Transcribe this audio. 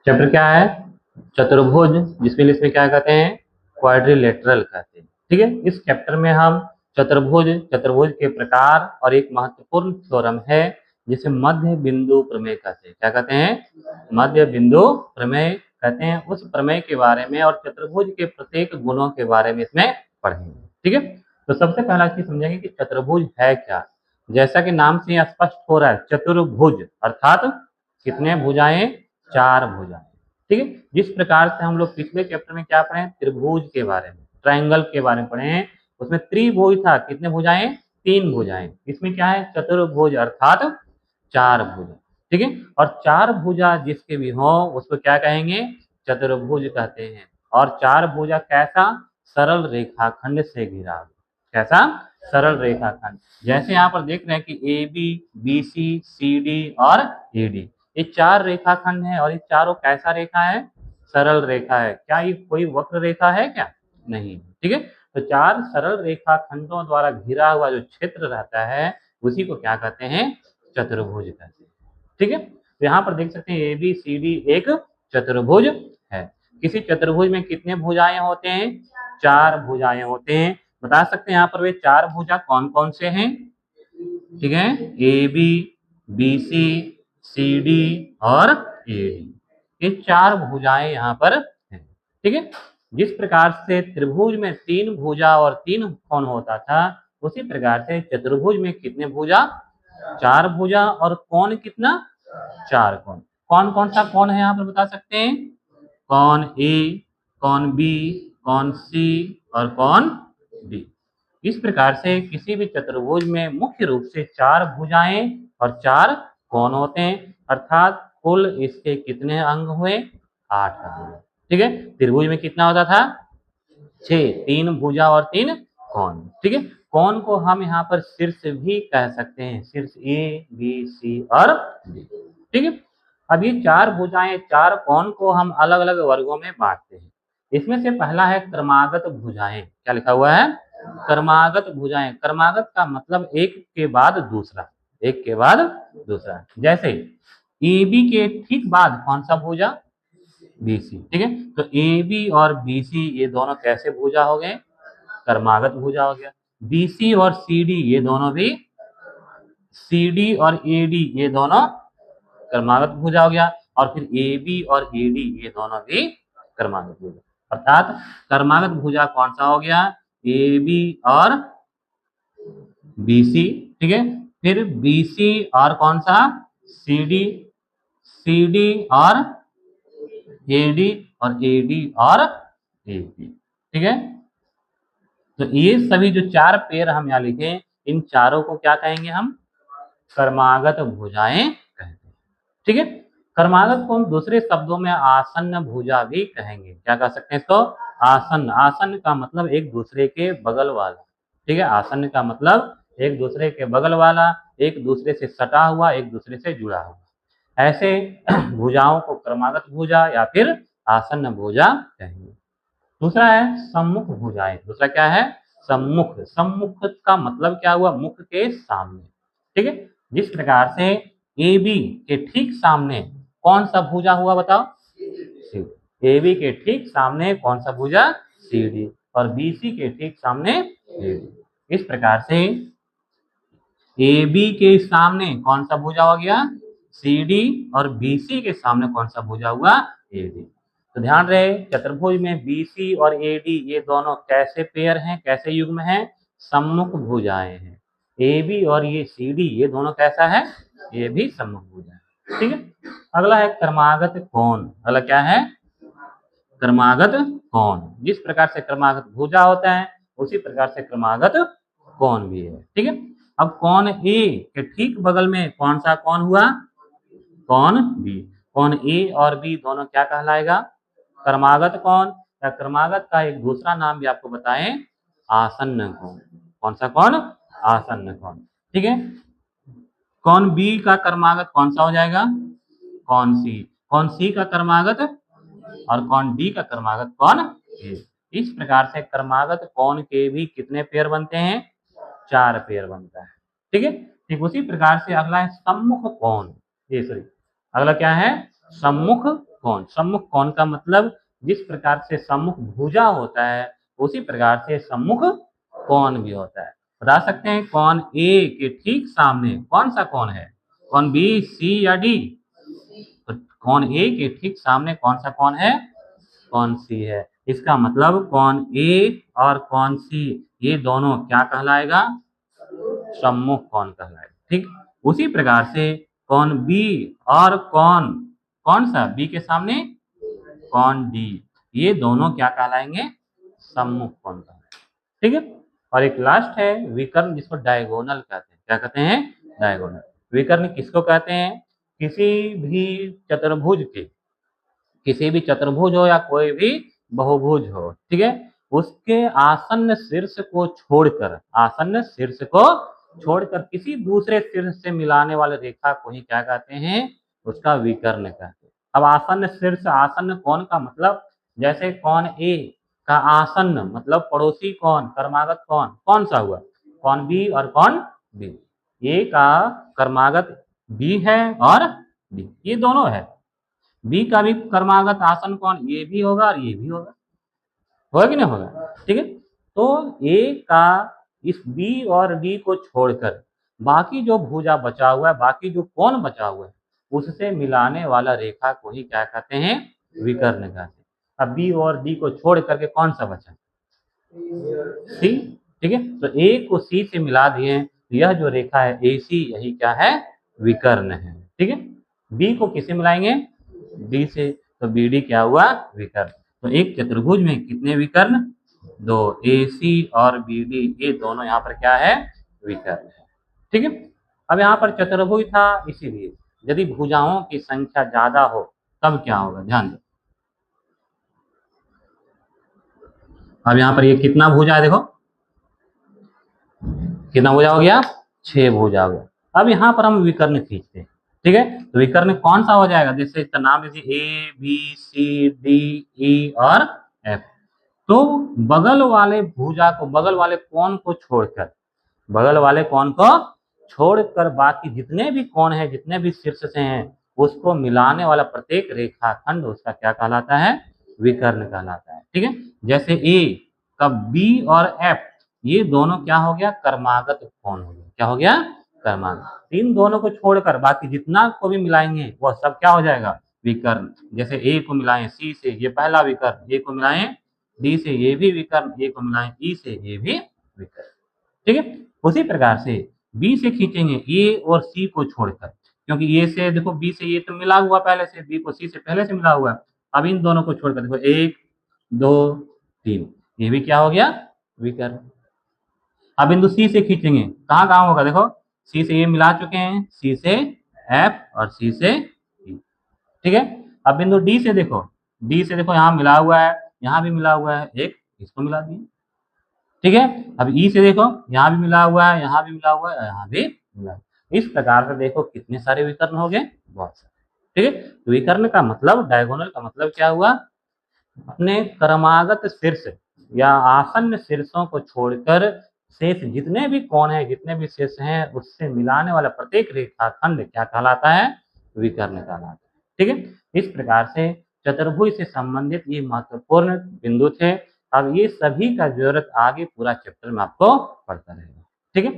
Chapter क्या है? चतुर्भुज, जिसमें इसमें क्या कहते हैं? क्वाड्रिलेटरल कहते हैं। ठीक है, इस चैप्टर में हम चतुर्भुज के प्रकार और एक महत्वपूर्ण थ्योरम है जिसे मध्य बिंदु प्रमेय कहते हैं। क्या कहते हैं? मध्य बिंदु प्रमेय कहते हैं। उस प्रमेय के बारे में और चतुर्भुज के प्रत्येक गुणों के बारे में इसमें पढ़ेंगे। ठीक है, तो सबसे पहला चीज समझेंगे कि चतुर्भुज है क्या। जैसा कि नाम से स्पष्ट हो रहा है, चतुर्भुज अर्थात कितने भुजाएं? 4 भुजाएं। ठीक है, जिस प्रकार से हम लोग पिछले चैप्टर में क्या पढ़े? त्रिभुज के बारे में, ट्रायंगल के बारे में पढ़े। उसमें त्रिभुज था, कितने भुजाएं? 3 भुजाएं। इसमें क्या है? चतुर्भुज अर्थात 4 भुजा। ठीक है, और 4 भुजा जिसके भी हो उसको क्या कहेंगे? चतुर्भुज कहते हैं। और 4 भुजा कैसा? सरल रेखाखंड से घिरा। कैसा? सरल रेखाखंड। जैसे यहाँ पर देख रहे हैं कि A B, B C, C D और ए डी, ये 4 रेखाखंड है। और ये चारों कैसा रेखा है? सरल रेखा है। क्या ये कोई वक्र रेखा है क्या? नहीं। ठीक है, तो 4 सरल रेखाखंडों द्वारा घिरा हुआ जो क्षेत्र रहता है उसी को क्या कहते हैं? चतुर्भुज कहते हैं। ठीक है, तो यहाँ पर देख सकते हैं ए बी सी डी एक चतुर्भुज है। किसी चतुर्भुज में कितने भुजाएं होते हैं? 4 भुजाएं होते हैं। बता सकते हैं यहाँ पर वे 4 भुजा कौन कौन से हैं? ठीक है, A B, B C, C D और ए डी, ये 4 भुजाएं यहाँ पर हैं। ठीक है, जिस प्रकार से त्रिभुज में 3 भुजा और 3 कोण होता था, उसी प्रकार से चतुर्भुज में कितने भुजा? 4 भुजा और कोण कितना? 4 कोण। कौन कौन सा कोण है यहाँ पर बता सकते हैं? कोण ए, कोण बी, कोण सी और कोण डी। इस प्रकार से किसी भी चतुर्भुज में मुख्य रूप से 4 भुजाएं और 4 कोण होते हैं। अर्थात कुल इसके कितने अंग हुए? 8 अंग। ठीक है, त्रिभुज में कितना होता था? 6, 3 भुजा और 3 कोण। ठीक है, कोण को हम यहाँ पर शीर्ष भी कह सकते हैं, शीर्ष ए बी सी और डी। ठीक है, अब ये 4 भुजाएं 4 कोण को हम अलग अलग वर्गों में बांटते हैं। इसमें से पहला है क्रमागत भुजाएं। क्या लिखा हुआ है? क्रमागत भुजाएं। क्रमागत का मतलब एक के बाद दूसरा, एक के बाद दूसरा। जैसे ए बी के ठीक बाद कौन सा भुजा? B C. ठीक है, तो ए बी और बी सी ये दोनों कैसे भुजा हो गए? क्रमागत भुजा हो गया। बी सी और सी डी ये दोनों भी, सी डी और ए डी ये दोनों क्रमागत भुजा हो गया। और फिर ए बी और ए डी ये दोनों भी क्रमागत भुजा। अर्थात क्रमागत भुजा कौन सा हो गया? ए बी और बी सी। ठीक है, फिर बी सी और कौन सा? सी डी, सी डी और ए डी और ए डी और ए बी। ठीक है, तो ये सभी जो 4 पेयर हम यहाँ लिखे, इन चारों को क्या कहेंगे हम? क्रमागत भुजाएं कहते हैं। ठीक है, क्रमागत को हम दूसरे शब्दों में आसन्न भुजा भी कहेंगे। क्या कह सकते हैं इसको? आसन्न। आसन्न का मतलब एक दूसरे के बगल वाला। ठीक है, आसन्न का मतलब एक दूसरे के बगल वाला, एक दूसरे से सटा हुआ, एक दूसरे से जुड़ा हुआ। ऐसे भुजाओं को क्रमागत भुजा या फिर आसन्न भुजा कहेंगे। दूसरा है सम्मुख भुजाएं। दूसरा क्या है? सम्मुख। सम्मुख का मतलब क्या हुआ? मुख के सामने। ठीक है, जिस प्रकार से ए बी के ठीक सामने कौन सा भुजा हुआ बताओ? सी। ए बी के ठीक सामने कौन सा भुजा? सी डी। और बी सी के ठीक सामने ए डी। इस प्रकार से ए बी के सामने कौन सा भुजा हो गया? सी डी। और बी सी के सामने कौन सा भुजा हुआ? A D. तो ध्यान रहे, चतुर्भुज में बी सी और ए डी ये दोनों कैसे पेयर हैं, कैसे युग्म हैं? सम्मुख भुजाएं हैं। ए बी और ये सी डी ये दोनों कैसा है? ये भी सम्मुख भुजा है। ठीक है, अगला है क्रमागत कोण। अगला क्या है? क्रमागत कोण। जिस प्रकार से क्रमागत भुजा होता है उसी प्रकार से क्रमागत कोण भी है। ठीक है, अब कोण ए के ठीक बगल में कौन सा कोण हुआ? कोण बी। कोण ए और बी दोनों क्या कहलाएगा? क्रमागत कोण। या क्रमागत का एक दूसरा नाम भी आपको बताएं, आसन्न कोण। कौन सा कोण? आसन्न कोण। ठीक है, कोण बी का क्रमागत कौन सा हो जाएगा? कोण सी। कोण सी का क्रमागत और कोण डी का क्रमागत कौन? ए। इस प्रकार से क्रमागत कोण के भी कितने पेयर बनते हैं? 4 पेयर बनता है। ठीक है, ठीक उसी प्रकार से अगला है सम्मुख कोण। ये सॉरी, अगला क्या है? सम्मुख कोण। सम्मुख कोण का मतलब जिस प्रकार से सम्मुख भुजा होता है उसी प्रकार से सम्मुख कोण भी होता है। बता सकते हैं कोण ए के ठीक सामने कौन सा कोण है? कोण बी, सी या डी? तो कोण ए के ठीक सामने कौन सा कोण है? कोण सी है। इसका मतलब कोण ए और कोण सी ये दोनों क्या कहलाएगा? सम्मुख कोण कहलाएगा। ठीक, उसी प्रकार से कोण बी और कोण कौन सा बी के सामने? कोण डी, ये दोनों क्या कहलाएंगे? सम्मुख कोण कहलाएंगे। ठीक है, और एक लास्ट है विकर्ण जिसको डायगोनल कहते हैं। क्या कहते हैं? डायगोनल। विकर्ण किसको कहते हैं? किसी भी चतुर्भुज के, किसी भी चतुर्भुज हो या कोई भी बहुभुज हो, ठीक है, उसके आसन्न शीर्ष को छोड़कर, आसन्न शीर्ष को छोड़कर किसी दूसरे शीर्ष से मिलाने वाले रेखा को ही क्या कहते हैं? उसका विकर्ण कहते हैं। अब आसन्न शीर्ष, आसन्न कोण का मतलब जैसे कोण ए का आसन्न मतलब पड़ोसी कोण, कर्मागत कोण कौन सा हुआ? कोण बी और कोण बी। ए का कर्मागत बी है और बी, ये दोनों है। बी का भी कर्मागत आसन कोण ये भी होगा और ये भी होगा, होगा कि नहीं होगा? ठीक है, तो ए का इस बी और डी को छोड़कर बाकी जो भुजा बचा हुआ है, बाकी जो कोण बचा हुआ है, उससे मिलाने वाला रेखा को ही क्या कहते हैं? विकर्ण कहते हैं। अब बी और डी को छोड़ करके कौन सा बचा? सी। ठीक है, तो ए को सी से मिला दिए, यह जो रेखा है ए सी, यही क्या है? विकर्ण है। ठीक है, बी को किसे मिलाएंगे? डी से, तो बी डी क्या हुआ? विकर्ण। तो एक चतुर्भुज में कितने विकर्ण? दो, ए सी और बी डी, ये दोनों यहाँ पर क्या है? विकर्ण है। ठीक है, अब यहाँ पर चतुर्भुज था, इसीलिए यदि भुजाओं की संख्या ज्यादा हो तब क्या होगा? ध्यान दो। अब यहाँ पर ये कितना भुजा है? देखो कितना भुजा हो गया? 6 भुजा हो गया। अब यहाँ पर हम विकर्ण खींचते हैं। ठीक है, तो विकर्ण कौन सा हो जाएगा? जैसे इसका नाम लीजिए A B C D E और एफ। तो बगल वाले भुजा को, बगल वाले कोण को छोड़कर, बगल वाले कोण को छोड़कर बाकी जितने भी कोण हैं, जितने भी शीर्ष से हैं, उसको मिलाने वाला प्रत्येक रेखाखंड उसका क्या कहलाता है? विकर्ण कहलाता है। ठीक है, जैसे ए का बी और एफ ये दोनों क्या हो गया? कर्मागत कोण हो गया। क्या हो गया? कर्मागत। इन दोनों को छोड़कर बाकी जितना को भी मिलाएंगे वह सब क्या हो जाएगा? विकर्ण। जैसे ए को मिलाएं सी से, ये पहला विकर्ण, ए को मिलाएं डी से, ये भी विकर्ण, ए को मिलाएं ई से, ये भी विकर्ण। ठीक है, उसी प्रकार से बी से खींचेंगे ए और सी को छोड़कर, क्योंकि ए से देखो बी से ये तो मिला हुआ पहले से, बी को सी से पहले से मिला हुआ है। अब इन दोनों को छोड़कर देखो 1 2 3, ये भी क्या हो गया? विकर्ण। अब बिंदु सी से खींचेंगे, कहाँ कहाँ होगा? देखो सी से ये मिला चुके हैं, सी से एफ और सी से ई। ठीक है, अब बिंदु डी से देखो, डी से देखो यहाँ मिला हुआ है, यहाँ भी मिला हुआ है, एक इसको मिला दिए। ठीक है, अब ई से देखो यहाँ भी मिला हुआ है, यहाँ भी मिला हुआ है, यहाँ भी मिला है। इस प्रकार से देखो कितने सारे विकर्ण हो गए? बहुत सारे। ठीक है, तो विकर्ण का मतलब, डायगोनल का मतलब क्या हुआ? अपने क्रमागत शीर्ष या आसन्न शीर्षों को छोड़कर शेष जितने भी कोण हैं, जितने भी शीर्ष हैं, उससे मिलाने वाला प्रत्येक रेखाखंड क्या कहलाता है? विकर्ण कहलाता है। ठीक है, इस प्रकार से चतुर्भुज से संबंधित ये महत्वपूर्ण बिंदु थे। अब ये सभी का जरूरत आगे पूरा चैप्टर में आपको पढ़ता रहेगा। ठीक है।